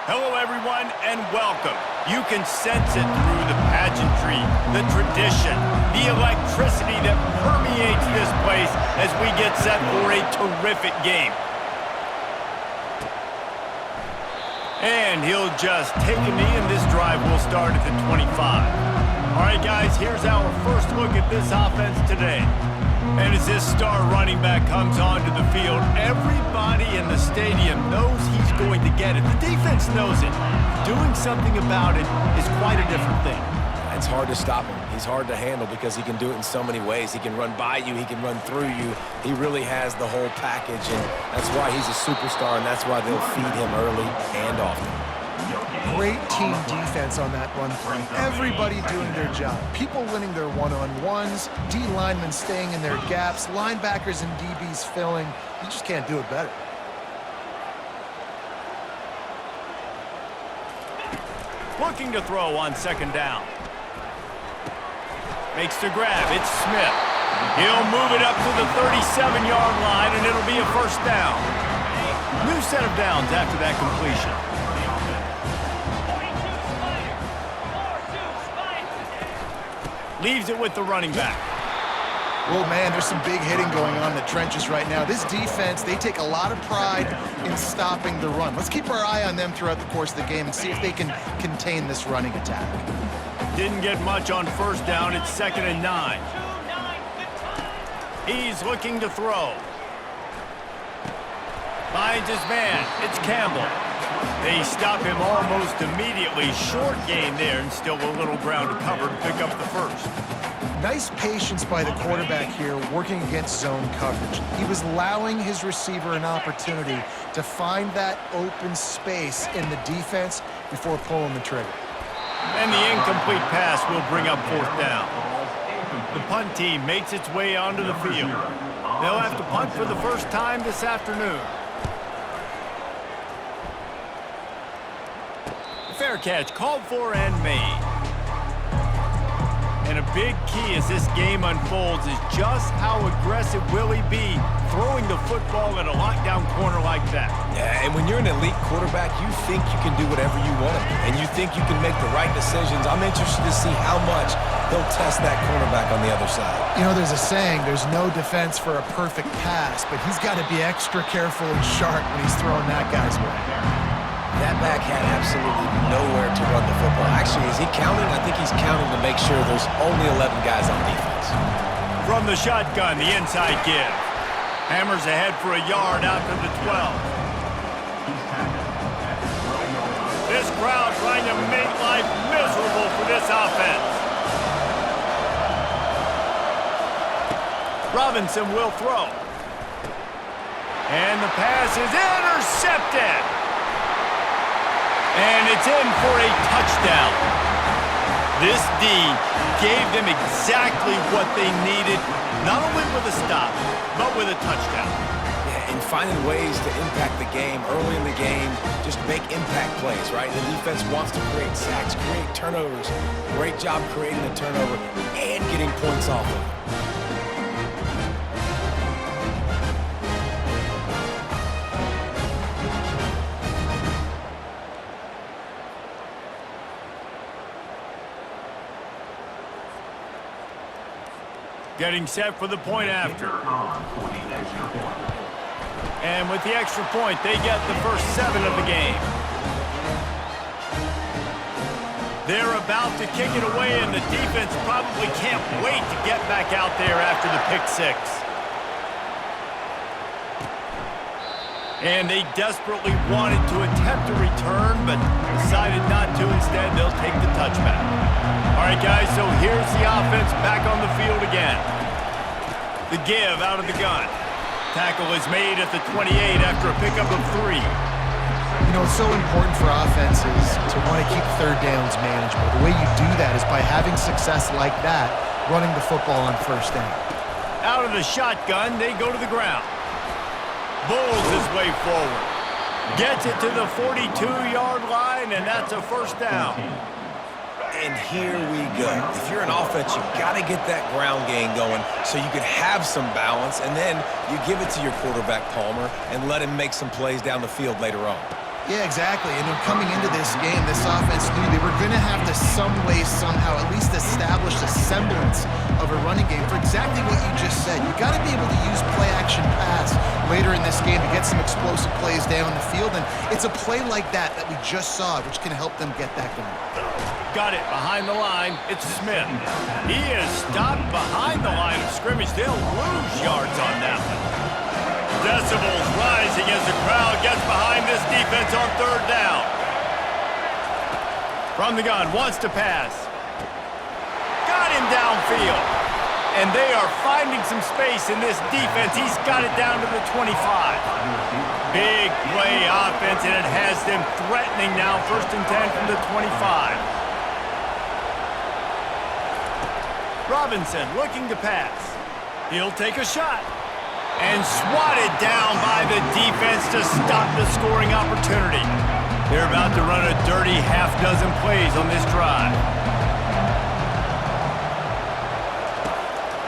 Hello, everyone, and welcome. You can sense it through the pageantry, the tradition, the electricity that permeates this place as we get set for a terrific game. And he'll just take a knee, and this drive will start at the 25. All right, guys, here's our first look at this offense today. And as this star running back comes onto the field, everybody in the stadium knows he's going to get it. The defense knows it. Doing something about it is quite a different thing. It's hard to stop him. He's hard to handle because he can do it in so many ways. He can run by you. He can run through you. He really has the whole package, and that's why he's a superstar, and that's why they'll feed him early and often. Great team defense on that run play. Everybody doing their job. People winning their one-on-ones, D linemen staying in their gaps, linebackers and DBs filling. You just can't do it better. Looking to throw on second down. Makes the grab. It's Smith. He'll move it up to the 37-yard line, and it'll be a first down. New set of downs after that completion. Leaves it with the running back. Well, man, there's some big hitting going on in the trenches right now. This defense, they take a lot of pride in stopping the run. Let's keep our eye on them throughout the course of the game and see if they can contain this running attack. Didn't get much on first down. It's 2nd and 9. He's looking to throw. Finds his man. It's Campbell. They stop him almost immediately. Short gain there, and still a little ground to cover to pick up the first. Nice patience by the quarterback here working against zone coverage. He was allowing his receiver an opportunity to find that open space in the defense before pulling the trigger. And the incomplete pass will bring up 4th down. The punt team makes its way onto the field. They'll have to punt for the first time this afternoon. Fair catch called for and made. And a big key as this game unfolds is just how aggressive will he be throwing the football at a lockdown corner like that. Yeah, and when you're an elite quarterback, you think you can do whatever you want to do, and you think you can make the right decisions. I'm interested to see how much he'll test that cornerback on the other side. You know, there's a saying, there's no defense for a perfect pass, but he's got to be extra careful and sharp when he's throwing that guy's way. That back had absolutely nowhere to run the football. Actually, is he counting? I think he's counting to make sure there's only 11 guys on defense. From the shotgun, the inside give. Hammers ahead for a yard out to the 12. This crowd trying to make life miserable for this offense. Robinson will throw. And the pass is intercepted. And it's in for a touchdown. This D gave them exactly what they needed, not only with a stop, but with a touchdown. Yeah, and finding ways to impact the game early in the game, just make impact plays, right? The defense wants to create sacks, create turnovers. Great job creating the turnover and getting points off of it. Getting set for the point after. And with the extra point, they get the first 7 of the game. They're about to kick it away, and the defense probably can't wait to get back out there after the pick 6. And they desperately wanted to attempt a return, but decided not to. Instead, they'll take the touchback. All right, guys, so here's the offense back on the field again. The give out of the gun. Tackle is made at the 28 after a pickup of 3. You know, it's so important for offenses to want to keep third downs manageable. The way you do that is by having success like that, running the football on first down. Out of the shotgun, they go to the ground. Bulls his way forward. Gets it to the 42-yard line, and that's a first down. And here we go. If you're an offense, you've got to get that ground game going so you can have some balance, and then you give it to your quarterback, Palmer, and let him make some plays down the field later on. Yeah, exactly. And coming into this game, this offense knew they were going to have to some way, somehow, at least establish a semblance of a running game for exactly what you just said. You got to be able to use play-action pass later in this game to get some explosive plays down the field. And it's a play like that we just saw, which can help them get that going. Got it behind the line. It's Smith. He is stopped behind the line of scrimmage. They'll lose yards on that one. Decibels rising as the crowd gets behind this defense on third down. From the gun, wants to pass. Got him downfield. And they are finding some space in this defense. He's got it down to the 25. Big play offense, and it has them threatening now. 1st and 10 from the 25. Robinson looking to pass. He'll take a shot. And swatted down by the defense to stop the scoring opportunity. They're about to run a dirty half-dozen plays on this drive.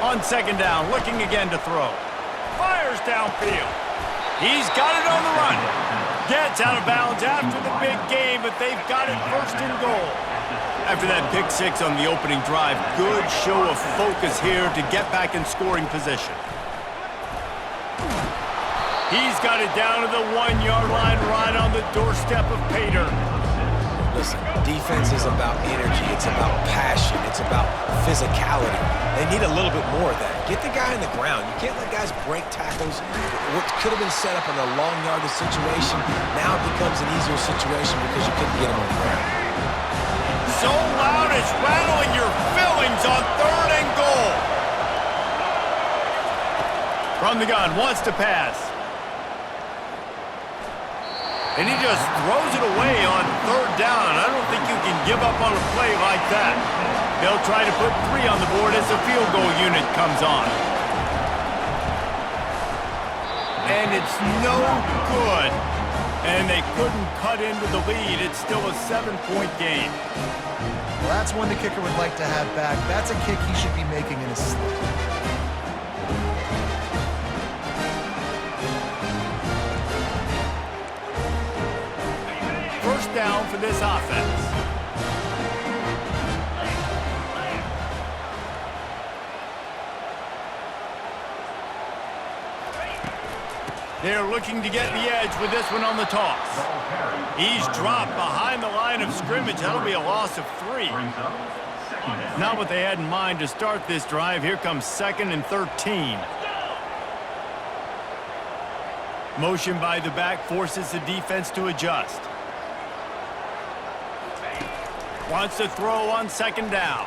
On 2nd down, looking again to throw. Fires downfield. He's got it on the run. Gets out of bounds after the big game, but they've got it 1st and goal. After that pick 6 on the opening drive, good show of focus here to get back in scoring position. He's got it down to the 1-yard line right on the doorstep of Pater. Listen, defense is about energy. It's about passion. It's about physicality. They need a little bit more of that. Get the guy on the ground. You can't let guys break tackles. What could have been set up in a long yardage situation, now it becomes an easier situation because you couldn't get him on the ground. So loud it's rattling your fillings on 3rd and goal. From the gun, wants to pass. And he just throws it away on 3rd down. I don't think you can give up on a play like that. They'll try to put 3 on the board as the field goal unit comes on. And it's no good. And they couldn't cut into the lead. It's still a 7-point game. Well, that's one the kicker would like to have back. That's a kick he should be making in his sleep. 1st down for this offense. They're looking to get the edge with this one on the toss. He's dropped behind the line of scrimmage. That'll be a loss of 3. Not what they had in mind to start this drive. Here comes 2nd and 13. Motion by the back forces the defense to adjust. Wants to throw on 2nd down.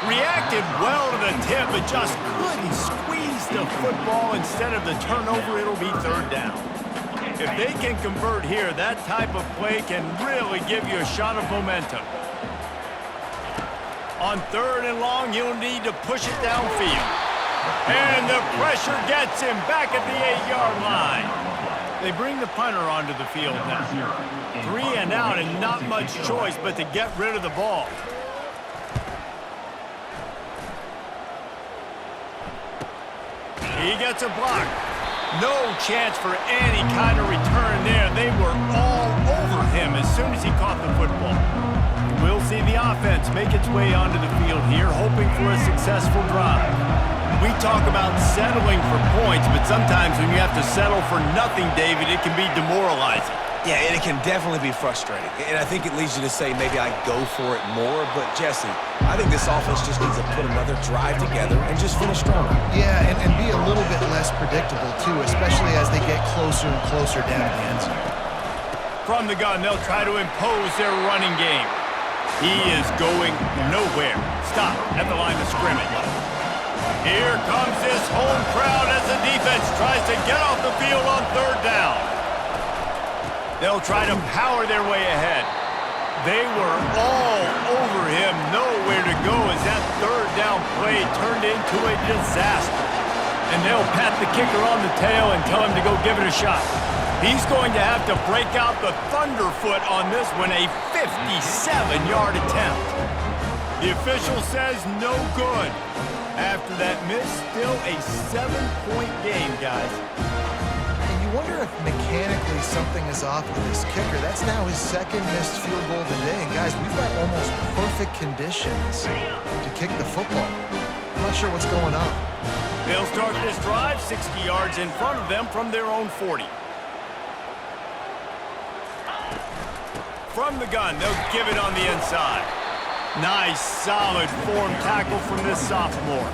Reacted well to the tip, but just couldn't squeeze the football. Instead of the turnover, it'll be 3rd down. If they can convert here, that type of play can really give you a shot of momentum. On 3rd and long, he'll need to push it downfield. And the pressure gets him back at the 8-yard line. They bring the punter onto the field now. 3 and out and not much choice but to get rid of the ball. He gets a block. No chance for any kind of return there. They were all over him as soon as he caught the football. We'll see the offense make its way onto the field here, hoping for a successful drive. We talk about settling for points, but sometimes when you have to settle for nothing, David, it can be demoralizing. Yeah, and it can definitely be frustrating. And I think it leads you to say maybe I go for it more. But, Jesse, I think this offense just needs to put another drive together and just finish stronger. Yeah, and be a little bit less predictable, too, especially as they get closer and closer down to the end zone. From the gun, they'll try to impose their running game. He is going nowhere. Stop at the line of scrimmage. Here comes this home crowd as the defense tries to get off the field on 3rd down. They'll try to power their way ahead. They were all over him, nowhere to go as that 3rd down play turned into a disaster. And they'll pat the kicker on the tail and tell him to go give it a shot. He's going to have to break out the thunderfoot on this one, a 57-yard attempt. The official says no good. After that miss, still a 7-point game, guys. And you you wonder if mechanically something is off with this kicker. That's now his second missed field goal of the day. And guys, we've got almost perfect conditions to kick the football. I'm not sure what's going on. They'll start this drive 60 yards in front of them from their own 40. From the gun, they'll give it on the inside. Nice, solid form tackle from this sophomore.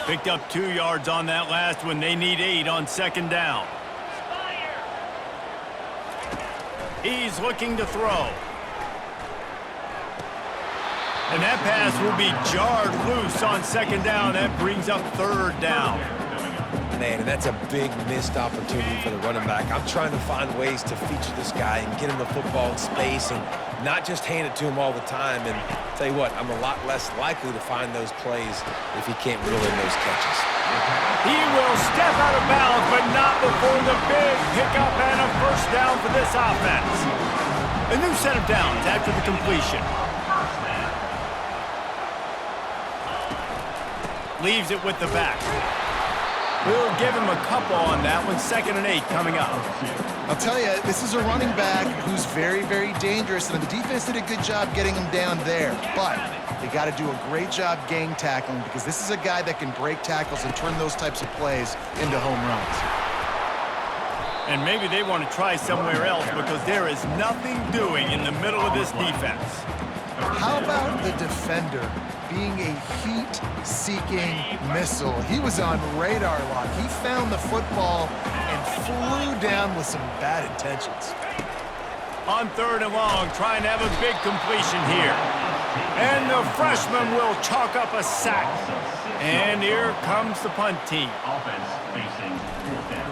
Picked up 2 yards on that last one. They need 8 on second down. He's looking to throw. And that pass will be jarred loose on second down. That brings up third down. Man, and that's a big missed opportunity for the running back. I'm trying to find ways to feature this guy and get him the football in space and not just hand it to him all the time. And tell you what, I'm a lot less likely to find those plays if he can't reel in those catches. He will step out of bounds, but not before the big pickup and a first down for this offense. A new set of downs after the completion. Leaves it with the back. We'll give him a couple on that one. 2nd and 8 coming up. I'll tell you, this is a running back who's very, very dangerous, and the defense did a good job getting him down there. But they got to do a great job gang tackling because this is a guy that can break tackles and turn those types of plays into home runs. And maybe they want to try somewhere else because there is nothing doing in the middle of this defense. How about the defender being a heat-seeking missile? He was on radar lock. He found the football and flew down with some bad intentions. On 3rd and long, trying to have a big completion here. And the freshman will chalk up a sack. And here comes the punt team. Offense facing 4th down.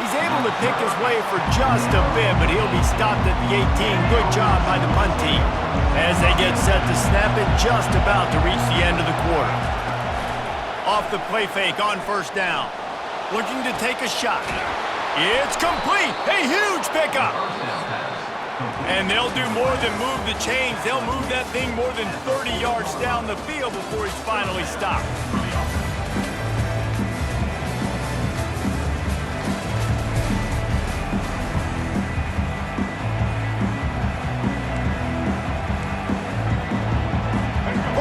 He's able to pick his way for just a bit, but he'll be stopped at the 18. Good job by the punt team. As they get set to snap it, just about to reach the end of the quarter. Off the play fake on 1st down. Looking to take a shot. It's complete. A huge pickup. And they'll do more than move the chains. They'll move that thing more than 30 yards down the field before he's finally stopped.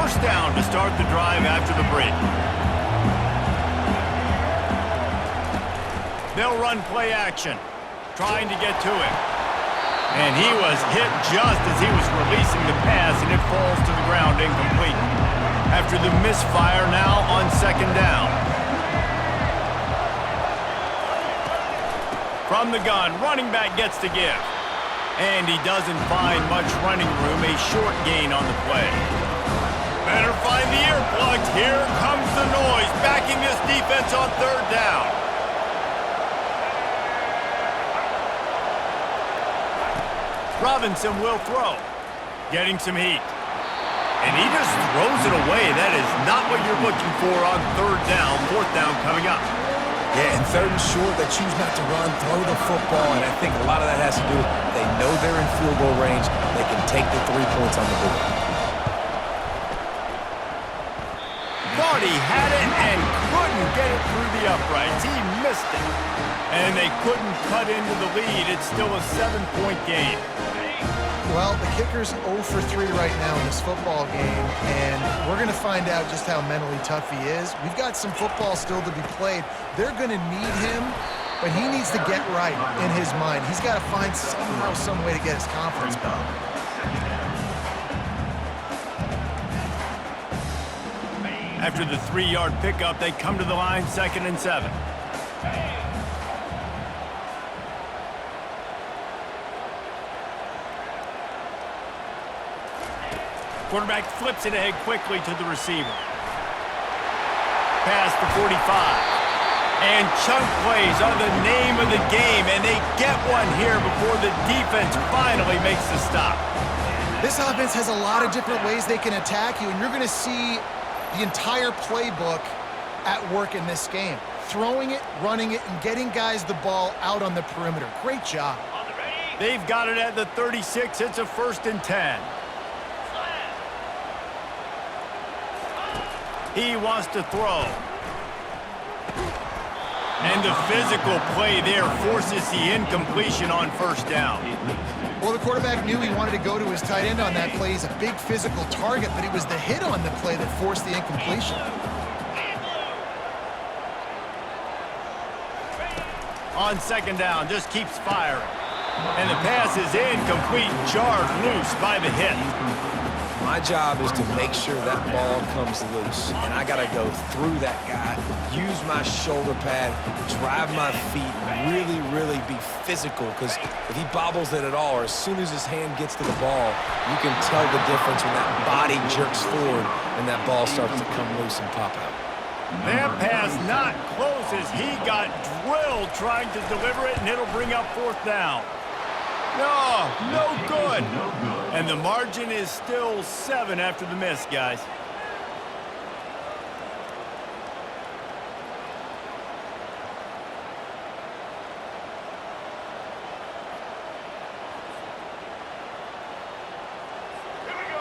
First down to start the drive after the break. They'll run play action, trying to get to him. And he was hit just as he was releasing the pass, and it falls to the ground incomplete. After the misfire, now on 2nd down. From the gun, running back gets to give. And he doesn't find much running room, a short gain on the play. Better find the earplugs. Here comes the noise, backing this defense on 3rd down. Robinson will throw, getting some heat. And he just throws it away. That is not what you're looking for on 3rd down. 4th down coming up. Yeah, and 3rd and short, they choose not to run, throw the football, and I think a lot of that has to do with they know they're in field goal range. They can take the 3 points on the board. Thought he had it and couldn't get it through the uprights. He missed it. And they couldn't cut into the lead. It's still a 7-point game. Well, the kicker's 0 for 3 right now in this football game, and we're going to find out just how mentally tough he is. We've got some football still to be played. They're going to need him, but he needs to get right in his mind. He's got to find somehow, some way to get his confidence back. After the 3-yard pickup, they come to the line, 2nd and 7. Quarterback flips it ahead quickly to the receiver. Pass the 45. And chunk plays are the name of the game, and they get one here before the defense finally makes the stop. This offense has a lot of different ways they can attack you, and you're going to see the entire playbook at work in this game. Throwing it, running it, and getting guys the ball out on the perimeter. Great job. They've got it at the 36. It's a 1st and 10. He wants to throw. And the physical play there forces the incompletion on 1st down. Well, the quarterback knew he wanted to go to his tight end on that play. He's a big physical target, but it was the hit on the play that forced the incompletion. On 2nd down, just keeps firing. And the pass is incomplete, jarred loose by the hit. My job is to make sure that ball comes loose, and I got to go through that guy, use my shoulder pad, drive my feet, really be physical, because if he bobbles it at all, or as soon as his hand gets to the ball, you can tell the difference when that body jerks forward and that ball starts to come loose and pop out. That pass not close as he got drilled trying to deliver it, and it'll bring up 4th down. No good. And the margin is still 7 after the miss, guys.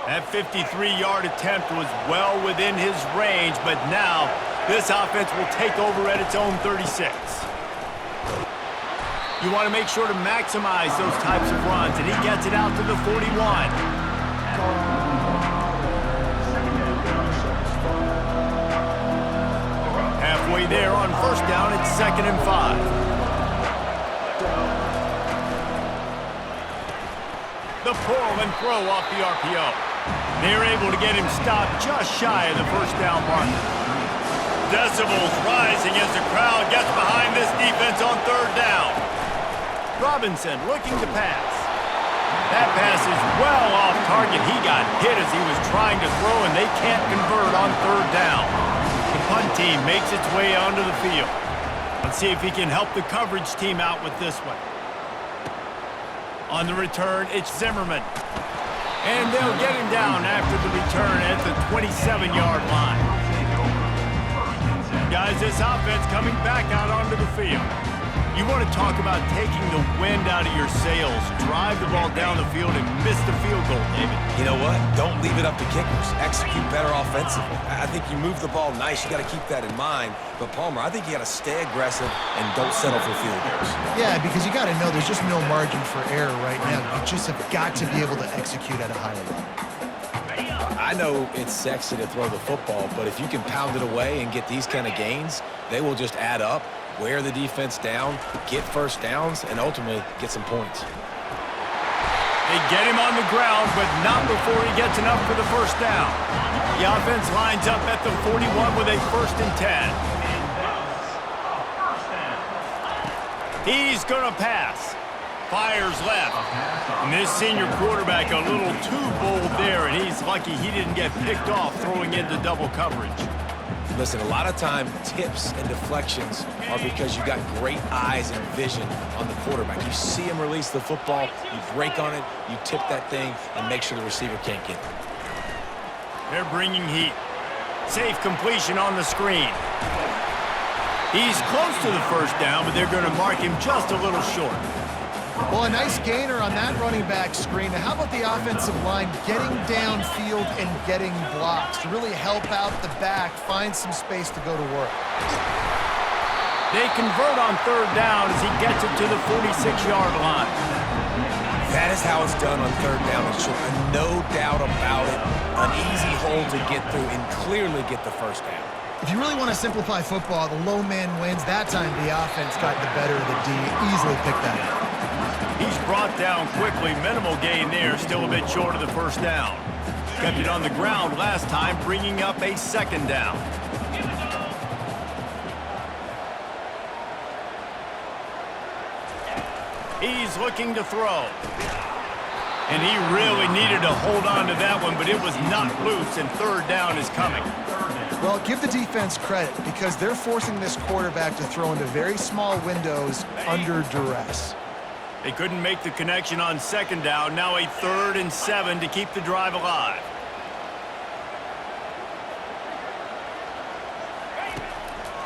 That 53-yard attempt was well within his range, but now this offense will take over at its own 36. You want to make sure to maximize those types of runs, and he gets it out to the 41. Halfway there on 1st down, it's 2nd and 5. The pull and throw off the RPO. They're able to get him stopped just shy of the 1st down marker. Decibels rising as the crowd gets behind this defense on 3rd down. Robinson looking to pass. That pass is well off target. He got hit as he was trying to throw, and they can't convert on 3rd down. The punt team makes its way onto the field. Let's see if he can help the coverage team out with this one. On the return, it's Zimmerman. And they'll get him down after the return at the 27-yard line. Guys, this offense coming back out onto the field. You want to talk about taking the wind out of your sails. Drive the ball down the field and miss the field goal, David. You know what? Don't leave it up to kickers. Execute better offensively. I think you move the ball nice. You got to keep that in mind. But, Palmer, I think you got to stay aggressive and don't settle for field goals. Yeah, because you got to know there's just no margin for error right now. You just have got to be able to execute at a higher level. I know it's sexy to throw the football, but if you can pound it away and get these kind of gains, they will just add up, wear the defense down, get 1st downs, and ultimately get some points. They get him on the ground, but not before he gets enough for the 1st down. The offense lines up at the 41 with a 1st and 10. He's going to pass. Fires left. And this senior quarterback a little too bold there, and he's lucky he didn't get picked off throwing into double coverage. Listen, a lot of time, tips and deflections are because you got great eyes and vision on the quarterback. You see him release the football, you break on it, you tip that thing, and make sure the receiver can't get it. They're bringing heat. Safe completion on the screen. He's close to the 1st down, but they're going to mark him just a little short. Well, a nice gainer on that running back screen. Now, how about the offensive line getting downfield and getting blocks to really help out the back, find some space to go to work? They convert on 3rd down as he gets it to the 46-yard line. That is how it's done on 3rd down and short. No doubt about it. An easy hole to get through and clearly get the 1st down. If you really want to simplify football, the low man wins. That time the offense got the better of the D. Easily picked that up. He's brought down quickly. Minimal gain there. Still a bit short of the 1st down. Kept it on the ground last time, bringing up a 2nd down. He's looking to throw. And he really needed to hold on to that one, but it was not loose, and 3rd down is coming. Well, give the defense credit because they're forcing this quarterback to throw into very small windows under duress. They couldn't make the connection on 2nd down. Now a 3rd and 7 to keep the drive alive.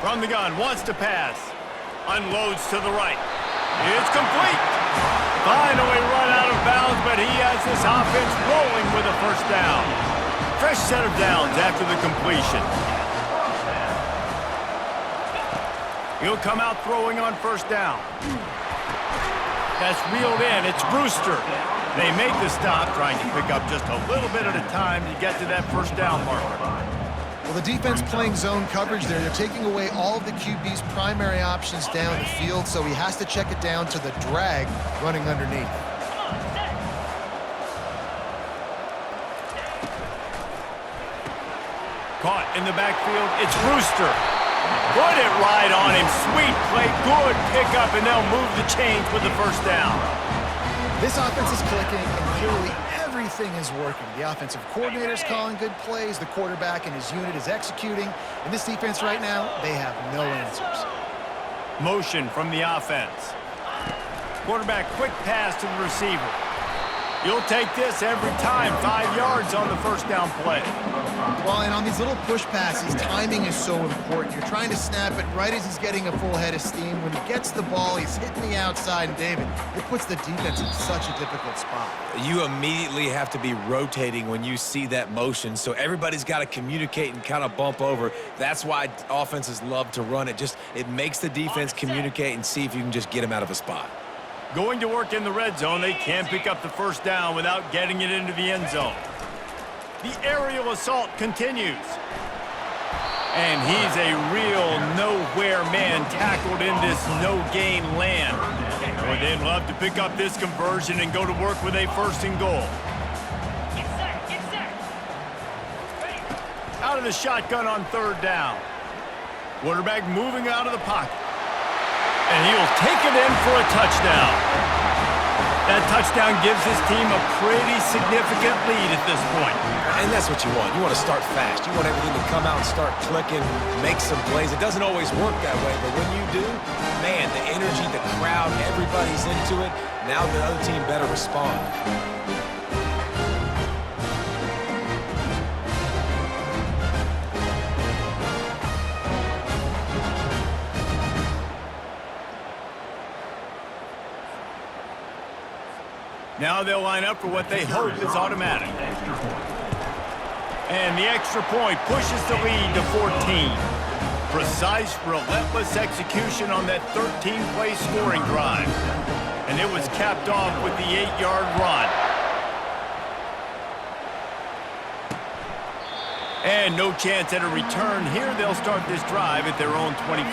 From the gun, wants to pass. Unloads to the right. It's complete. finally run out of bounds, but he has this offense rolling with a first down. Fresh set of downs after the completion. He'll come out throwing on first down. That's reeled in. It's Brewster. They make the stop, trying to pick up just a little bit at a time to get to that first down marker. Well, the defense playing zone coverage there. They're taking away all of the QB's primary options down the field, so he has to check it down to the drag running underneath. Caught in the backfield. It's Brewster. Put it right on him. Sweet play. Good pickup, and they'll move the chains with the first down. This offense is clicking, and clearly everything is working. The offensive coordinator's calling good plays. The quarterback and his unit is executing. And this defense right now, they have no answers. Motion from the offense. Quarterback quick pass to the receiver. You'll take this every time. 5 yards on the first down play. Well, and on these little push passes, timing is so important. You're trying to snap it right as he's getting a full head of steam. When he gets the ball, he's hitting the outside, and David, it puts the defense in such a difficult spot. You immediately have to be rotating when you see that motion, so everybody's got to communicate and kind of bump over. That's why offenses love to run it. It makes the defense communicate and see if you can just get him out of a spot. Going to work in the red zone, they can't pick up the first down without getting it into the end zone. The aerial assault continues. And he's a real nowhere man tackled in this no-gain land. Boy, they'd love to pick up this conversion and go to work with a first and goal. Out of the shotgun on third down. Quarterback moving out of the pocket. And he'll take it in for a touchdown. That touchdown gives his team a pretty significant lead at this point. And that's what you want. You want to start fast. You want everything to come out and start clicking, make some plays. It doesn't always work that way, but when you do, man, the energy, the crowd, everybody's into it. Now the other team better respond. Now they'll line up for what they hope is automatic. And the extra point pushes the lead to 14. Precise, relentless execution on that 13-play scoring drive. And it was capped off with the 8-yard run. And no chance at a return. Here they'll start this drive at their own 25.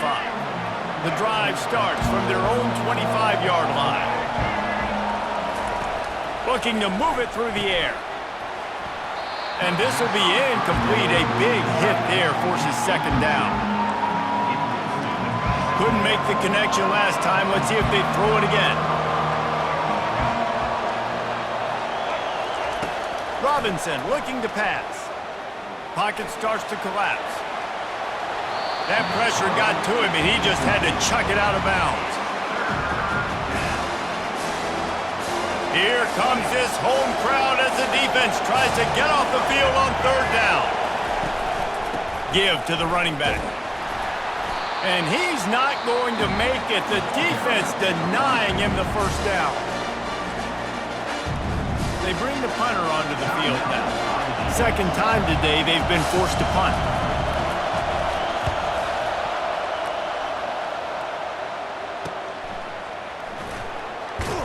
The drive starts from their own 25-yard line. Looking to move it through the air. And this will be incomplete. A big hit there forces second down. Couldn't make the connection last time. Let's see if they throw it again. Robinson looking to pass. Pocket starts to collapse. That pressure got to him, and he just had to chuck it out of bounds. Here comes this home crowd as the defense tries to get off the field on third down. Give to the running back. And he's not going to make it. The defense denying him the first down. They bring the punter onto the field now. Second time today they've been forced to punt.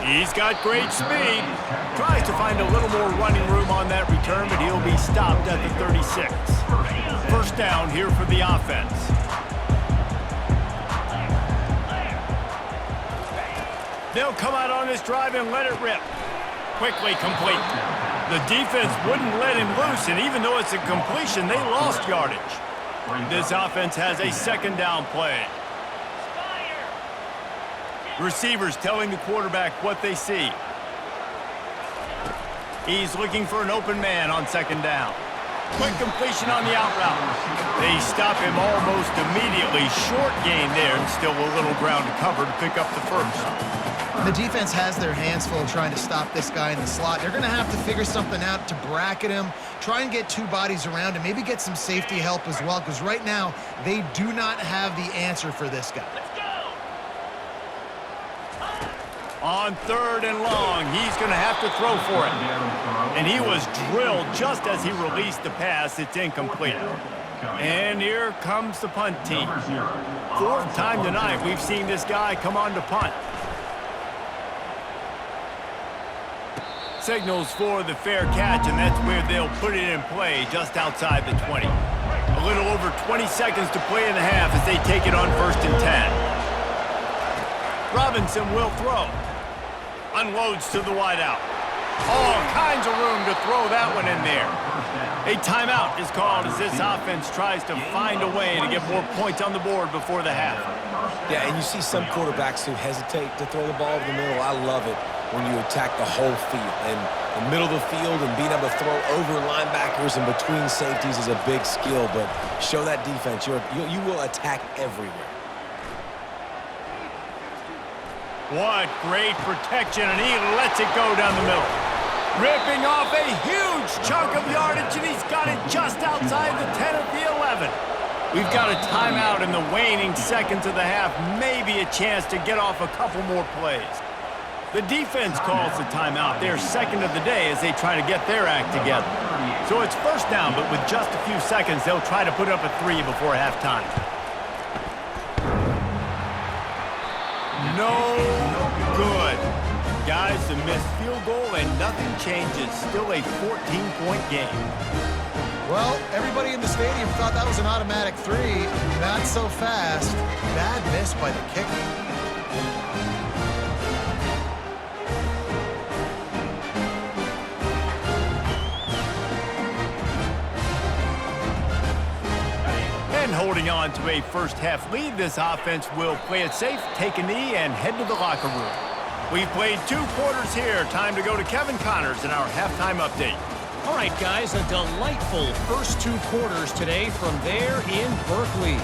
He's got great speed. Tries to find a little more running room on that return, but he'll be stopped at the 36. First down here for the offense. They'll come out on this drive and let it rip. Quickly complete. The defense wouldn't let him loose, and even though it's a completion, they lost yardage. This offense has a second down play. Receivers telling the quarterback what they see. He's looking for an open man on second down. Quick completion on the out route. They stop him almost immediately. Short gain there, and still a little ground to cover to pick up the first. The defense has their hands full trying to stop this guy in the slot. They're going to have to figure something out to bracket him, try and get two bodies around him, maybe get some safety help as well, because right now they do not have the answer for this guy. On 3rd and long, he's going to have to throw for it. And he was drilled just as he released the pass. It's incomplete. And here comes the punt team. 4th time tonight we've seen this guy come on to punt. Signals for the fair catch, and that's where they'll put it in play just outside the 20. A little over 20 seconds to play in the half as they take it on 1st and 10. Robinson will throw. Unloads to the wideout. All kinds of room to throw that one in there. A timeout is called as this offense tries to find a way to get more points on the board before the half. Yeah, and you see some quarterbacks who hesitate to throw the ball over the middle. I love it when you attack the whole field. And the middle of the field and being able to throw over linebackers and between safeties is a big skill, but show that defense. You will attack everywhere. What great protection, and he lets it go down the middle. Ripping off a huge chunk of yardage, and he's got it just outside the 10 of the 11. We've got a timeout in the waning seconds of the half, maybe a chance to get off a couple more plays. The defense calls the timeout, their second of the day, as they try to get their act together. So it's 1st down, but with just a few seconds, they'll try to put up a 3 before halftime. No good. Guys, the missed field goal and nothing changes. Still a 14-point game. Well, everybody in the stadium thought that was an automatic 3. Not so fast. Bad miss by the kicker. And holding on to a first-half lead, this offense will play it safe, take a knee, and head to the locker room. We've played 2 quarters here. Time to go to Kevin Connors in our halftime update. All right, guys, a delightful first 2 quarters today from there in Berkeley.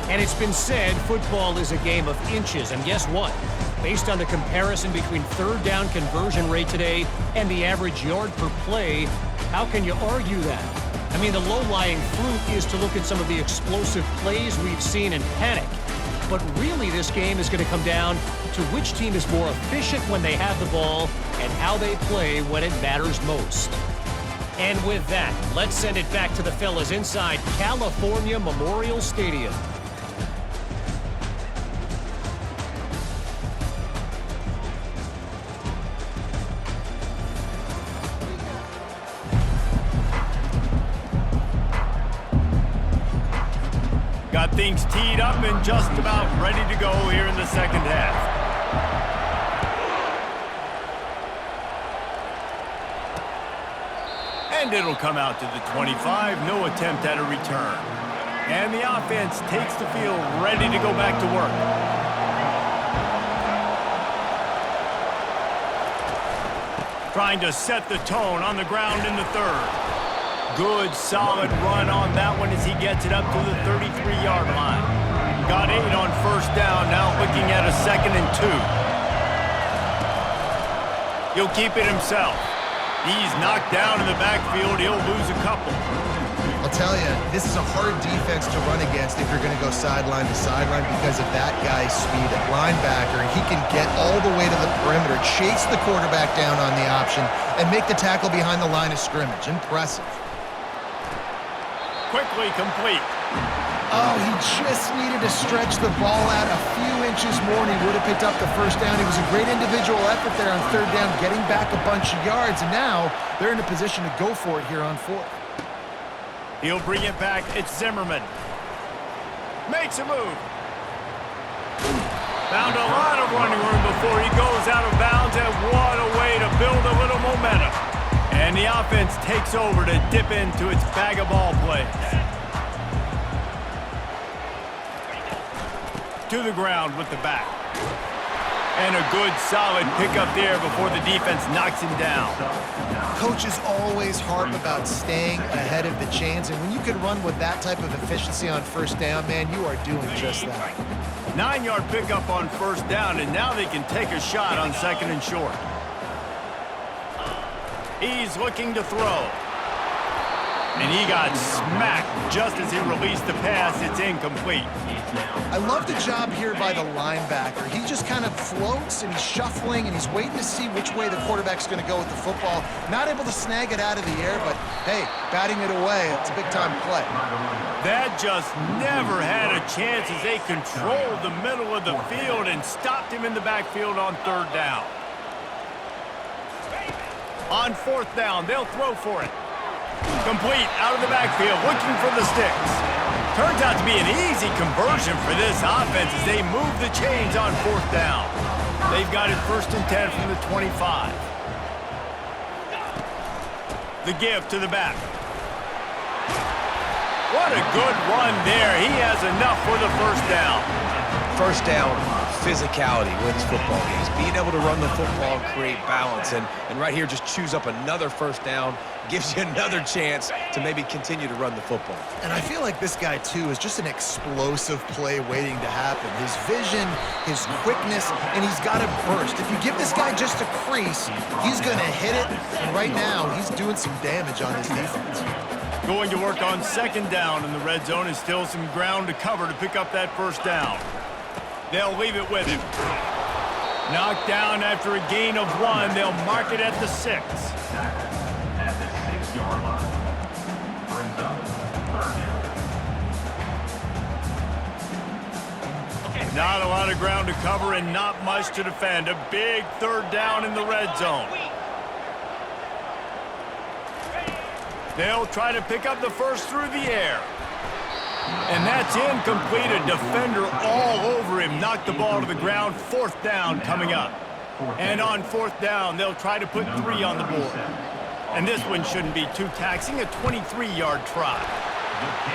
And it's been said football is a game of inches, and guess what? Based on the comparison between 3rd down conversion rate today and the average yard per play, how can you argue that? I mean, the low-lying fruit is to look at some of the explosive plays we've seen and panic. But really, this game is going to come down to which team is more efficient when they have the ball and how they play when it matters most. And with that, let's send it back to the fellas inside California Memorial Stadium. Got things teed up and just about ready to go here in the second half. And it'll come out to the 25. No attempt at a return. And the offense takes the field ready to go back to work. Trying to set the tone on the ground in the 3rd. Good, solid run on that one as he gets it up to the 33-yard line. Got 8 on 1st down, now looking at a 2nd and 2. He'll keep it himself. He's knocked down in the backfield. He'll lose a couple. I'll tell you, this is a hard defense to run against if you're going to go sideline to sideline because of that guy's speed at linebacker. He can get all the way to the perimeter, chase the quarterback down on the option, and make the tackle behind the line of scrimmage. Impressive. Quickly complete. Oh, he just needed to stretch the ball out a few inches more and he would have picked up the 1st down. It was a great individual effort there on 3rd down, getting back a bunch of yards, and now they're in a position to go for it here on 4th. He'll bring it back. It's Zimmerman. Makes a move. Found a lot of running room before he goes out of bounds, and what a way to build a little momentum. And the offense takes over to dip into its bag of ball plays. To the ground with the back. And a good, solid pickup there before the defense knocks him down. Coaches always harp about staying ahead of the chains, and when you can run with that type of efficiency on 1st down, man, you are doing just that. 9-yard pickup on 1st down, and now they can take a shot on 2nd and short. He's looking to throw. And he got smacked just as he released the pass. It's incomplete. I love the job here by the linebacker. He just kind of floats and he's shuffling and he's waiting to see which way the quarterback's going to go with the football. Not able to snag it out of the air, but hey, batting it away, it's a big-time play. That just never had a chance as they controlled the middle of the field and stopped him in the backfield on third down. On fourth down, they'll throw for it. Complete out of the backfield, looking for the sticks. Turns out to be an easy conversion for this offense as they move the chains on fourth down. They've got it 1st and 10 from the 25. The give to the back. What a good run there. He has enough for the first down. First down, physicality wins football games. Being able to run the football and create balance. And right here, just choose up another first down. Gives you another chance to maybe continue to run the football. And I feel like this guy, too, is just an explosive play waiting to happen. His vision, his quickness, and he's got to burst. If you give this guy just a crease, he's going to hit it. And right now, he's doing some damage on his defense. Going to work on second down in the red zone and still some ground to cover to pick up that first down. They'll leave it with him. Knocked down after a gain of 1. They'll mark it at the 6. At the 6-yard line. Brings up third down. Not a lot of ground to cover and not much to defend. A big third down in the red zone. They'll try to pick up the first through the air. And that's incomplete. A defender all over him. Knocked the ball to the ground. Fourth down coming up. And on fourth down, they'll try to put 3 on the board. And this one shouldn't be too taxing. A 23-yard try.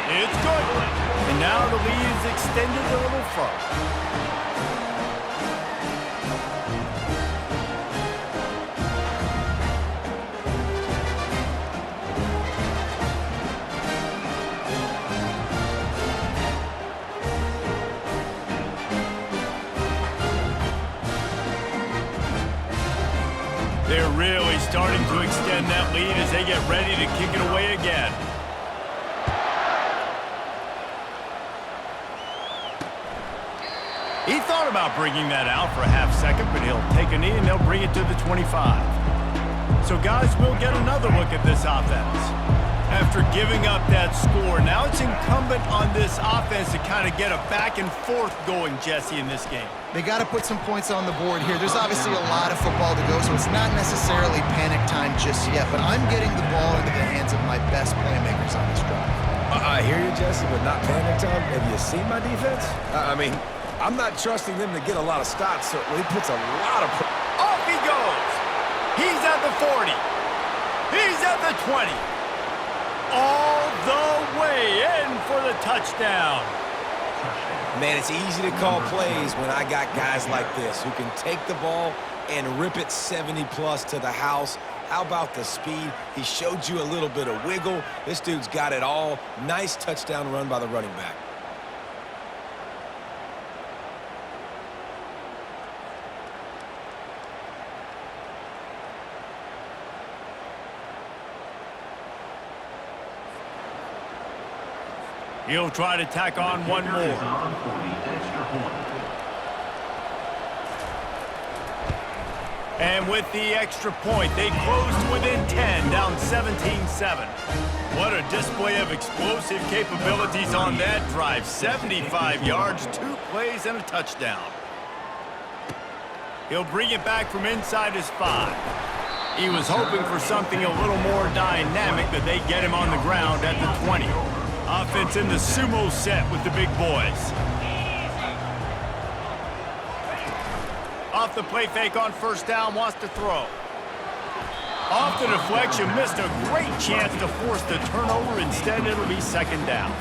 It's good. And now the lead is extended a little further. They're really starting to extend that lead as they get ready to kick it away again. He thought about bringing that out for a half second, but he'll take a knee and they'll bring it to the 25. So guys, we'll get another look at this offense. After giving up that score, now it's incumbent on this offense to kind of get a back and forth going, Jesse, in this game. They got to put some points on the board here. There's obviously a lot of football to go, so it's not necessarily panic time just yet, but I'm getting the ball into the hands of my best playmakers on this drive. I hear you, Jesse, but not panic time. Have you seen my defense? I mean, I'm not trusting them to get a lot of stops, so he puts a lot of... Off he goes. He's at the 40. He's at the 20. All the way in for the touchdown. Man, it's easy to call plays when I got guys like this who can take the ball and rip it 70-plus to the house. How about the speed? He showed you a little bit of wiggle. This dude's got it all. Nice touchdown run by the running back. He'll try to tack on one more. And with the extra point, they closed within 10, down 17-7. What a display of explosive capabilities on that drive. 75 yards, 2 plays, and a touchdown. He'll bring it back from inside his 5. He was hoping for something a little more dynamic, that they get him on the ground at the 20. Offense in the sumo set with the big boys. Off the play fake on first down, wants to throw. Off the deflection, missed a great chance to force the turnover. Instead, it'll be second down.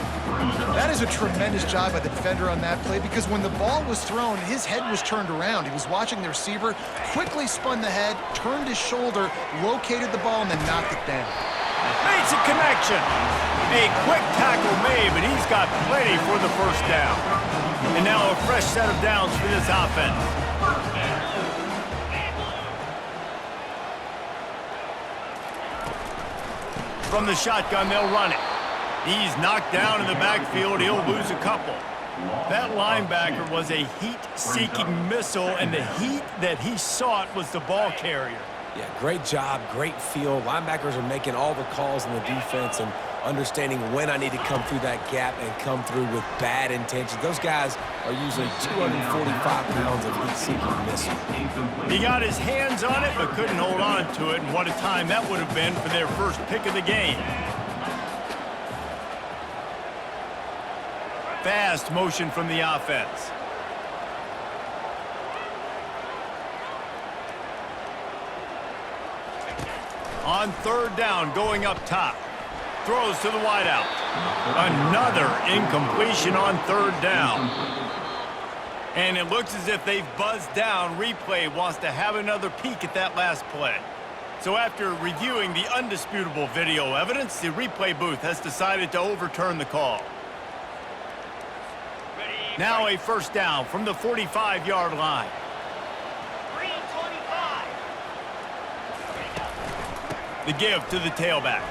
That is a tremendous job by the defender on that play, because when the ball was thrown, his head was turned around. He was watching the receiver, quickly spun the head, turned his shoulder, located the ball, and then knocked it down. Makes a connection. A quick tackle made, but he's got plenty for the first down. And now a fresh set of downs for this offense. from the shotgun, they'll run it. He's knocked down in the backfield. He'll lose a couple. That linebacker was a heat-seeking missile, and the heat that he sought was the ball carrier. Yeah, great job, great feel. Linebackers are making all the calls in the defense and understanding when I need to come through that gap and come through with bad intentions. Those guys are usually 245 pounds of heat-seeking missile. He got his hands on it but couldn't hold on to it, and what a time that would have been for their first pick of the game. Fast motion from the offense. On third down, going up top. Throws to the wideout. Another incompletion on third down. And it looks as if they've buzzed down. Replay wants to have another peek at that last play. So after reviewing the undisputable video evidence, the replay booth has decided to overturn the call. Now a first down from the 45-yard line. The give to the tailback.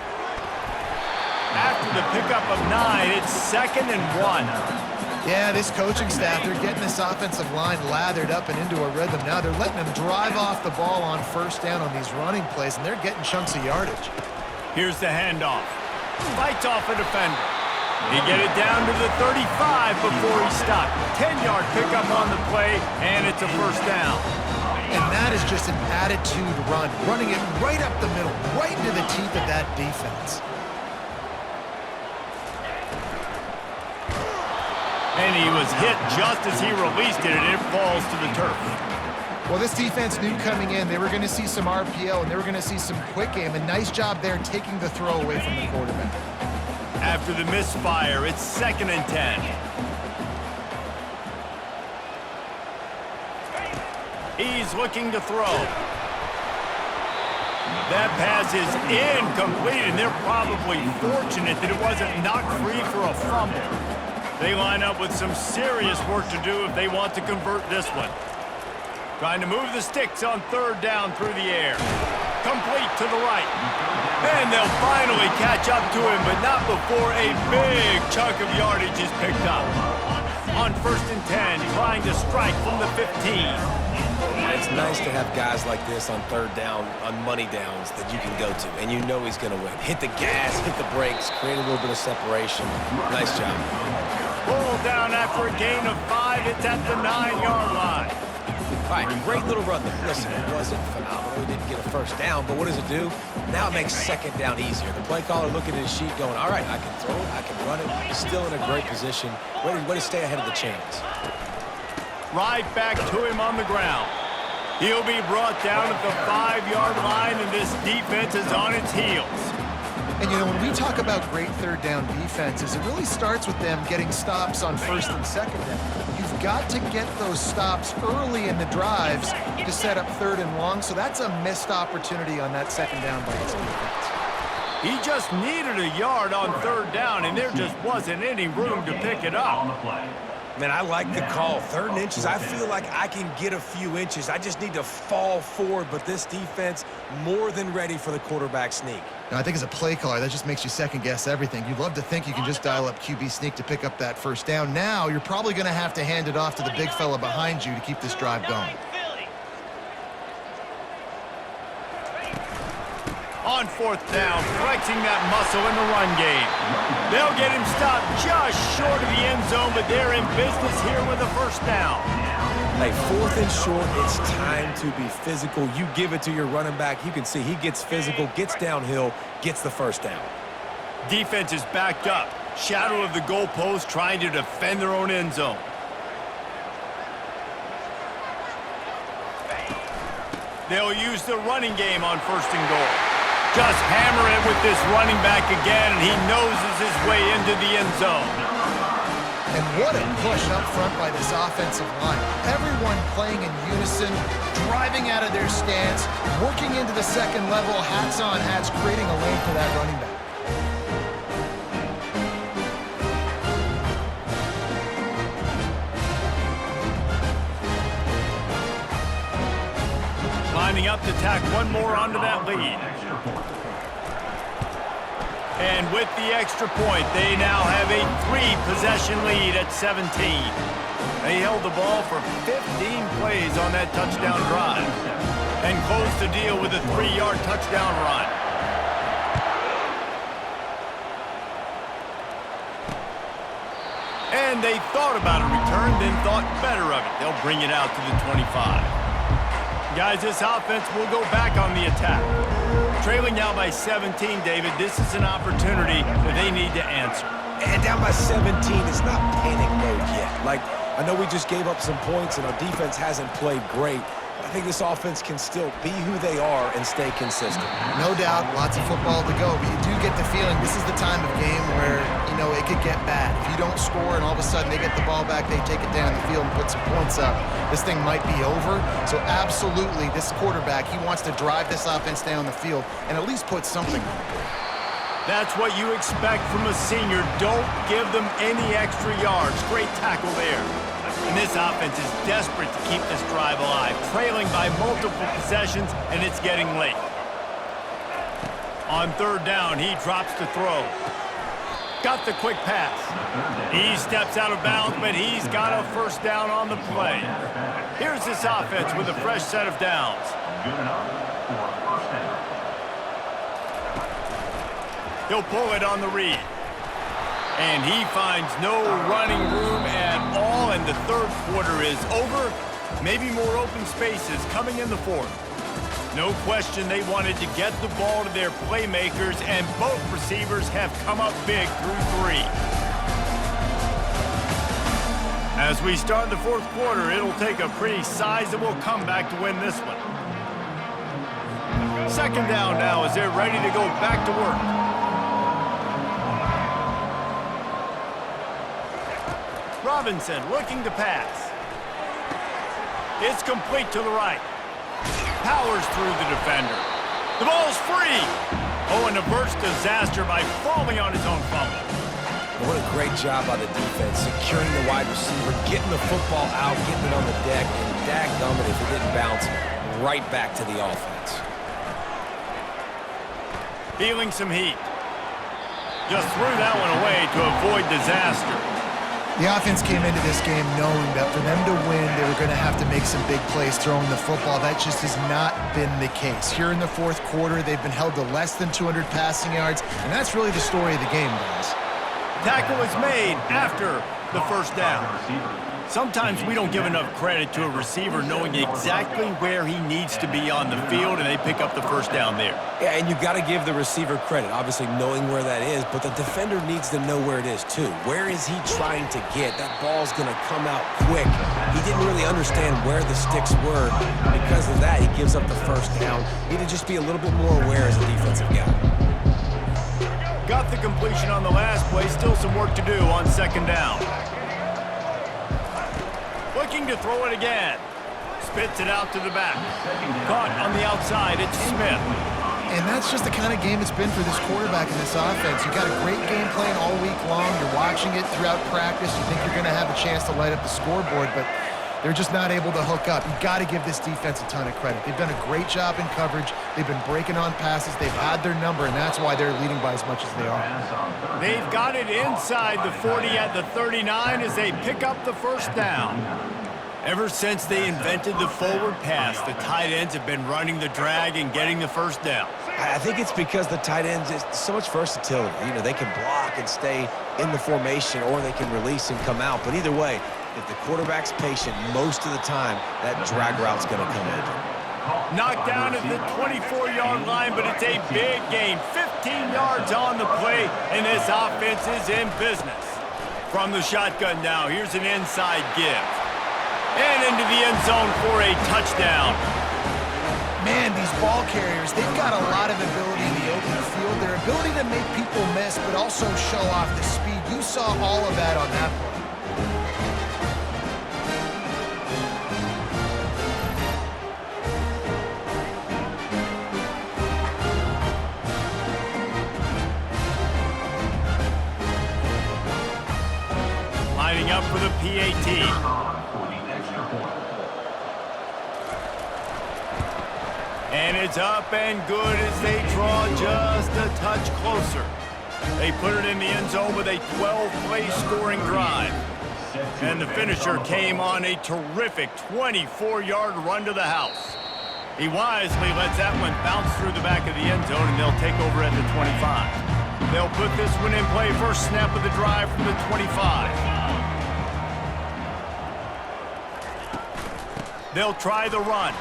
After the pickup of 9, it's 2nd and 1. Yeah, this coaching staff, they're getting this offensive line lathered up and into a rhythm. Now they're letting them drive off the ball on first down on these running plays, and they're getting chunks of yardage. Here's the handoff. Fights off a defender. He get it down to the 35 before he stopped. 10-yard pickup on the play, and it's a first down. And that is just an attitude run, running it right up the middle, right into the teeth of that defense. And he was hit just as he released it, and it falls to the turf. Well, this defense knew coming in they were going to see some RPO, and they were going to see some quick game. A nice job there taking the throw away from the quarterback. After the misfire, it's 2nd and 10. He's looking to throw. That pass is incomplete, and they're probably fortunate that it wasn't knocked free for a fumble. They line up with some serious work to do if they want to convert this one. Trying to move the sticks on third down through the air. Complete to the right. And they'll finally catch up to him, but not before a big chunk of yardage is picked up. On 1st and 10, trying to strike from the 15. It's nice to have guys like this on third down, on money downs that you can go to, and you know he's going to win. Hit the gas, hit the brakes, create a little bit of separation. Nice job. Pull down after a gain of 5. It's at the 9-yard line. All right, great little run there. Listen, it wasn't phenomenal. He didn't get a first down, but what does it do? Now it makes second down easier. The play caller looking at his sheet going, all right, I can throw it, I can run it. He's still in a great position. Way to stay ahead of the chains. Right back to him on the ground. He'll be brought down at the 5-yard line, and this defense is on its heels. And, you know, when we talk about great third down defenses, it really starts with them getting stops on 1st and 2nd down. You've got to get those stops early in the drives to set up 3rd and long, so that's a missed opportunity on that 2nd down by his defense. He just needed a yard on 3rd down, and there just wasn't any room to pick it up. Man, I like the call. 3rd and inches, I feel like I can get a few inches. I just need to fall forward, but this defense more than ready for the quarterback sneak. Now, I think as a play caller, that just makes you second-guess everything. You'd love to think you can just dial up QB sneak to pick up that first down. Now, you're probably going to have to hand it off to the big fella behind you to keep this drive going. On 4th down, flexing that muscle in the run game. They'll get him stopped just short of the end zone, but they're in business here with a first down. Hey, 4th and short, it's time to be physical. You give it to your running back. You can see he gets physical, gets downhill, gets the first down. Defense is backed up. Shadow of the goalpost, trying to defend their own end zone. They'll use the running game on 1st and goal. Just hammer it with this running back again, and he noses his way into the end zone. And what a push up front by this offensive line. Everyone playing in unison, driving out of their stance, working into the 2nd level, hats on hats, creating a lane for that running back. Lining up to tack one more onto that lead. And with the extra point, they now have a 3-possession lead at 17. They held the ball for 15 plays on that touchdown drive and closed the deal with a 3-yard touchdown run. And they thought about a return, then thought better of it. They'll bring it out to the 25. Guys, this offense will go back on the attack. Trailing now by 17, David, this is an opportunity that they need to answer. And down by 17, it's not panic mode yet. Like, I know we just gave up some points and our defense hasn't played great. I think this offense can still be who they are and stay consistent. No doubt, lots of football to go, but you do get the feeling this is the time of game where, you know, it could get bad. If you don't score and all of a sudden they get the ball back, they take it down the field and put some points up, this thing might be over. So absolutely, this quarterback, he wants to drive this offense down the field and at least put something on the board. That's what you expect from a senior. Don't give them any extra yards. Great tackle there. And this offense is desperate to keep this drive alive, trailing by multiple possessions, and it's getting late. On 3rd down, he drops to throw. Got the quick pass. He steps out of bounds, but he's got a first down on the play. Here's this offense with a fresh set of downs. Good enough for a first down. He'll pull it on the read. And he finds no running room at all, and the 3rd quarter is over. Maybe more open spaces coming in the 4th. No question they wanted to get the ball to their playmakers, and both receivers have come up big through 3. As we start the 4th quarter, it'll take a pretty sizable comeback to win this one. 2nd down now as they're ready to go back to work. Robinson looking to pass. It's complete to the right. Powers through the defender. The ball's free. Oh, and averts disaster by falling on his own fumble. What a great job by the defense, securing the wide receiver, getting the football out, getting it on the deck, and dadgummit if it didn't bounce right back to the offense. Feeling some heat. Just threw that one away to avoid disaster. The offense came into this game knowing that for them to win, they were going to have to make some big plays throwing the football. That just has not been the case. Here in the 4th quarter, they've been held to less than 200 passing yards, and that's really the story of the game, guys. Tackle is made after the first down. Sometimes we don't give enough credit to a receiver knowing exactly where he needs to be on the field, and they pick up the first down there. Yeah, and you got to give the receiver credit, obviously knowing where that is, but the defender needs to know where it is too. Where is he trying to get? That ball's going to come out quick. He didn't really understand where the sticks were. Because of that, he gives up the first down. Need to just be a little bit more aware as a defensive guy. Got the completion on the last play. Still some work to do on 2nd down. Looking to throw it again. Spits it out to the back. Caught on the outside. It's Smith. And that's just the kind of game it's been for this quarterback in this offense. You got a great game plan all week long. You're watching it throughout practice. You think you're going to have a chance to light up the scoreboard, but they're just not able to hook up. You got to give this defense a ton of credit. They've done a great job in coverage. They've been breaking on passes. They've had their number, and that's why they're leading by as much as they are. They've got it inside the 40 at the 39 as they pick up the first down. Ever since they invented the forward pass, the tight ends have been running the drag and getting the first down. I think it's because the tight ends is so much versatility. You know, they can block and stay in the formation, or they can release and come out. But either way, if the quarterback's patient, most of the time, that drag route's going to come in. Knocked down at the 24-yard line, but it's a big gain. 15 yards on the play, and this offense is in business. From the shotgun now, here's an inside give. And into the end zone for a touchdown. Man, these ball carriers, they've got a lot of ability in the open field. Their ability to make people miss, but also show off the speed. You saw all of that on that play. Lining up for the PAT. And it's up and good as they draw just a touch closer. They put it in the end zone with a 12-play scoring drive. And the finisher came on a terrific 24-yard run to the house. He wisely lets that one bounce through the back of the end zone, and they'll take over at the 25. They'll put this one in play. First snap of the drive from the 25. They'll try the run.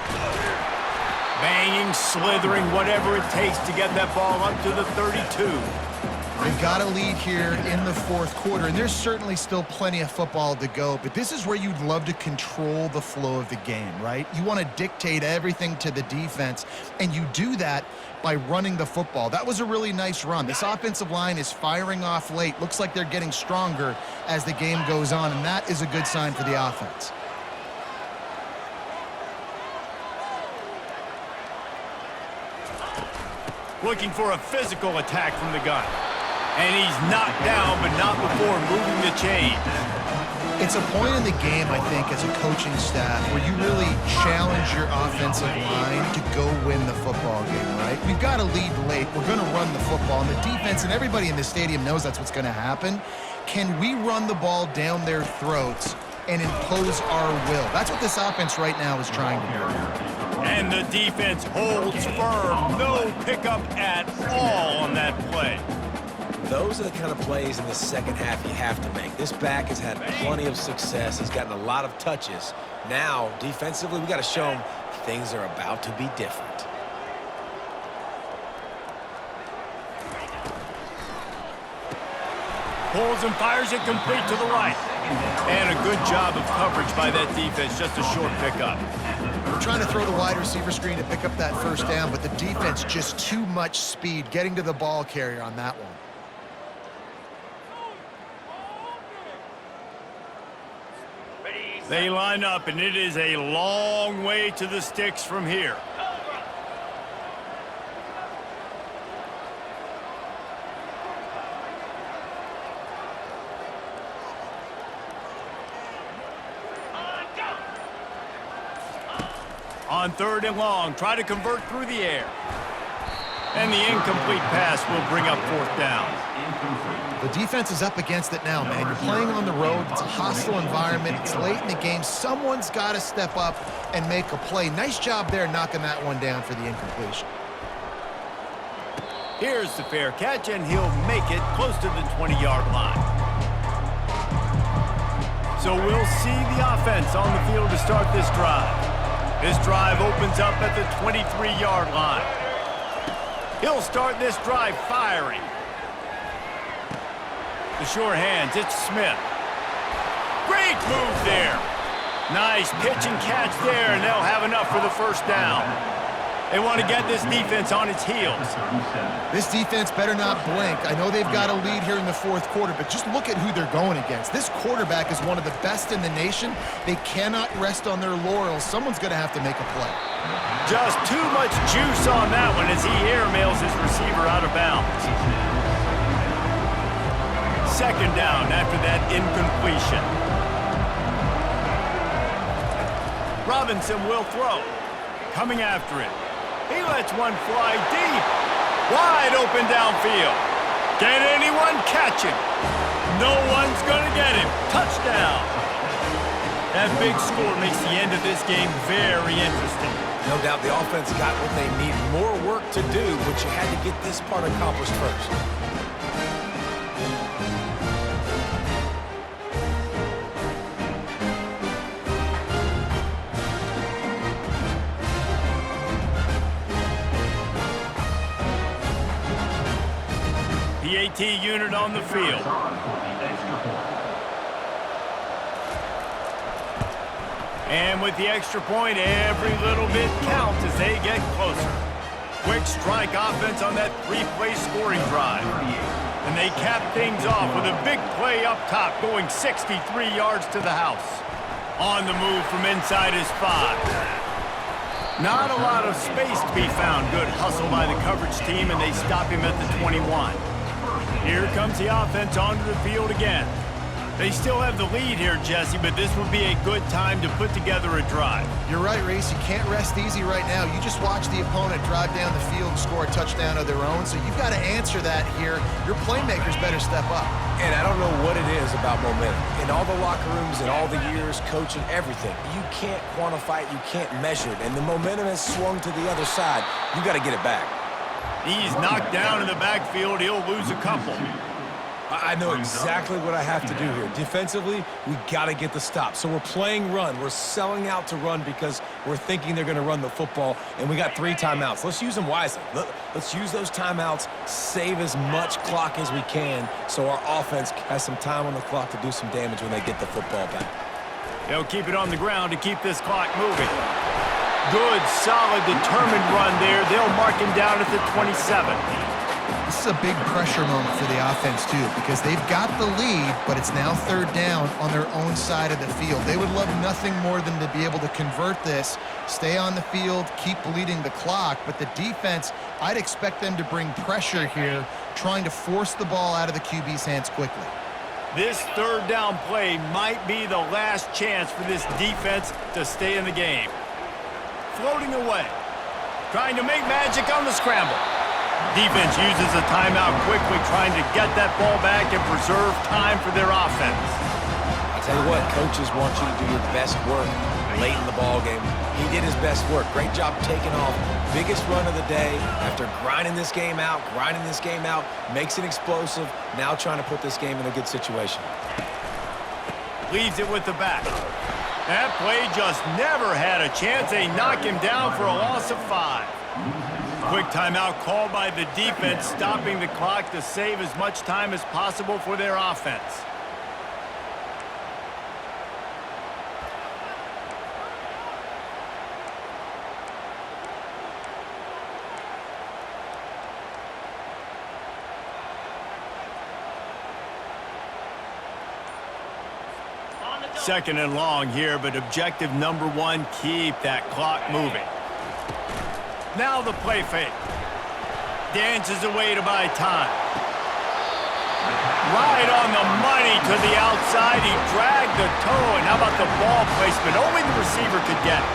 Banging, slithering, whatever it takes to get that ball up to the 32. They've got a lead here in the fourth quarter, and there's certainly still plenty of football to go, but this is where you'd love to control the flow of the game, right? You want to dictate everything to the defense, and you do that by running the football. That was a really nice run. This offensive line is firing off late. Looks like they're getting stronger as the game goes on, and that is a good sign for the offense. Looking for a physical attack from the gun. And he's knocked down, but not before moving the chains. It's a point in the game, I think, as a coaching staff, where you really challenge your offensive line to go win the football game, right? We've got a lead late. We're going to run the football. And the defense and everybody in the stadium knows that's what's going to happen. Can we run the ball down their throats and impose our will? That's what this offense right now is trying to do. And the defense holds firm. No pickup at all on that play. Those are the kind of plays in the second half you have to make. This back has had plenty of success. He's gotten a lot of touches. Now, defensively, we got to show him things are about to be different. Pulls and fires it complete to the right. And a good job of coverage by that defense. Just a short pickup. We're trying to throw the wide receiver screen to pick up that first down, but the defense just too much speed getting to the ball carrier on that one. They line up, and it is a long way to the sticks from here. On third and long, try to convert through the air. And the incomplete pass will bring up fourth down. The defense is up against it now, man. You're playing on the road. It's a hostile environment. It's late in the game. Someone's got to step up and make a play. Nice job there knocking that one down for the incompletion. Here's the fair catch, and he'll make it close to the 20-yard line. So we'll see the offense on the field to start this drive. This drive opens up at the 23-yard line. He'll start this drive firing. The sure hands, it's Smith. Great move there. Nice pitch and catch there, and they'll have enough for the first down. They want to get this defense on its heels. This defense better not blink. I know they've got a lead here in the fourth quarter, but just look at who they're going against. This quarterback is one of the best in the nation. They cannot rest on their laurels. Someone's going to have to make a play. Just too much juice on that one as he airmails his receiver out of bounds. Second down after that incompletion. Robinson will throw. Coming after it. He lets one fly deep. Wide open downfield. Can anyone catch him? No one's going to get him. Touchdown. That big score makes the end of this game very interesting. No doubt the offense got what they need. More work to do, but you had to get this part accomplished first. PAT unit on the field. And with the extra point, every little bit counts as they get closer. Quick strike offense on that three-play scoring drive. And they cap things off with a big play up top, going 63 yards to the house. On the move from inside his 5. Not a lot of space to be found. Good hustle by the coverage team, and they stop him at the 21. Here comes the offense onto the field again. They still have the lead here, Jesse, but this would be a good time to put together a drive. You're right, Reese. You can't rest easy right now. You just watch the opponent drive down the field and score a touchdown of their own, so you've got to answer that here. Your playmakers better step up. And I don't know what it is about momentum. In all the locker rooms, in all the years, coaching, everything, you can't quantify it, you can't measure it. And the momentum has swung to the other side. You got to get it back. He's knocked down in the backfield. He'll lose a couple. I know exactly what I have to do here. Defensively, we got to get the stop. So we're playing run. We're selling out to run because we're thinking they're going to run the football, and we got 3 timeouts. Let's use them wisely. Let's use those timeouts, save as much clock as we can so our offense has some time on the clock to do some damage when they get the football back. They'll keep it on the ground to keep this clock moving. Good, solid, determined run there. They'll mark him down at the 27. This is a big pressure moment for the offense, too, because they've got the lead, but it's now 3rd down on their own side of the field. They would love nothing more than to be able to convert this, stay on the field, keep bleeding the clock, but the defense, I'd expect them to bring pressure here, trying to force the ball out of the QB's hands quickly. This 3rd down play might be the last chance for this defense to stay in the game. Floating away, trying to make magic on the scramble. Defense uses a timeout quickly, trying to get that ball back and preserve time for their offense. I tell you what, coaches want you to do your best work late in the ball game. He did his best work. Great job taking off. Biggest run of the day after grinding this game out, makes it explosive. Now trying to put this game in a good situation. Leaves it with the back. That play just never had a chance. They knock him down for a loss of 5. Quick timeout called by the defense, stopping the clock to save as much time as possible for their offense. Second and long here, but objective number 1, keep that clock moving. Now the play fake. Dances away to buy time. Right on the money to the outside. He dragged the toe, and how about the ball placement? Only the receiver could get it.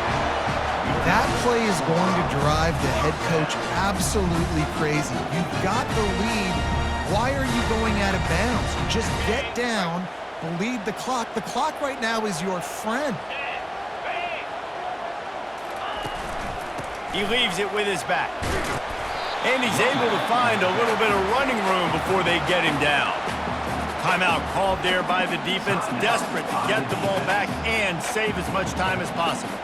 That play is going to drive the head coach absolutely crazy. You've got the lead. Why are you going out of bounds? Just get down, bleed the clock. The clock right now is your friend. He leaves it with his back. And he's able to find a little bit of running room before they get him down. Timeout called there by the defense, desperate to get the ball back and save as much time as possible.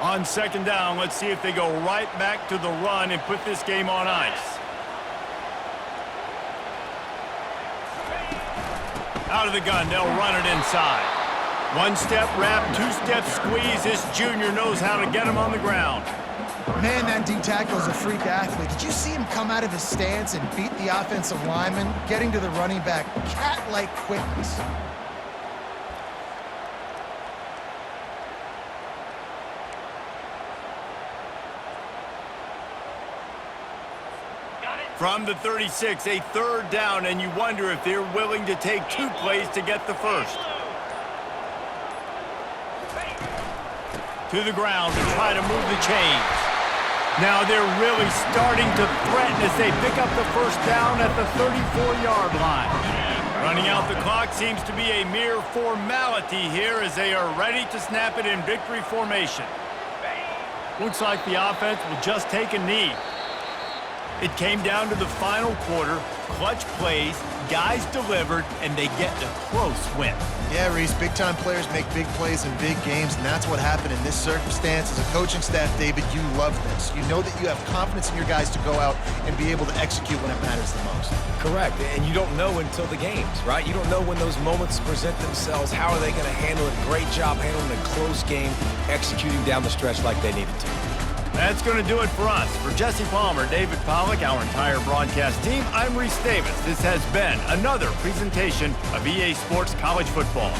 On 2nd down, let's see if they go right back to the run and put this game on ice. Out of the gun, they'll run it inside. 1-step wrap, 2-step squeeze. This junior knows how to get him on the ground. Man, that D-tackle is a freak athlete. Did you see him come out of his stance and beat the offensive lineman, getting to the running back? Cat-like quickness. From the 36, a 3rd down, and you wonder if they're willing to take 2 plays to get the first. To the ground to try to move the chains. Now they're really starting to threaten as they pick up the 1st down at the 34-yard line. Running out the clock seems to be a mere formality here as they are ready to snap it in victory formation. Looks like the offense will just take a knee. It came down to the final quarter, clutch plays, guys delivered, and they get a close win. Yeah, Reese, big-time players make big plays in big games, and that's what happened in this circumstance. As a coaching staff, David, you love this. You know that you have confidence in your guys to go out and be able to execute when it matters the most. Correct, and you don't know until the games, right? You don't know when those moments present themselves. How are they going to handle it? Great job handling a close game, executing down the stretch like they needed to. That's going to do it for us. For Jesse Palmer, David Pollack, our entire broadcast team, I'm Reese Davis. This has been another presentation of EA Sports College Football.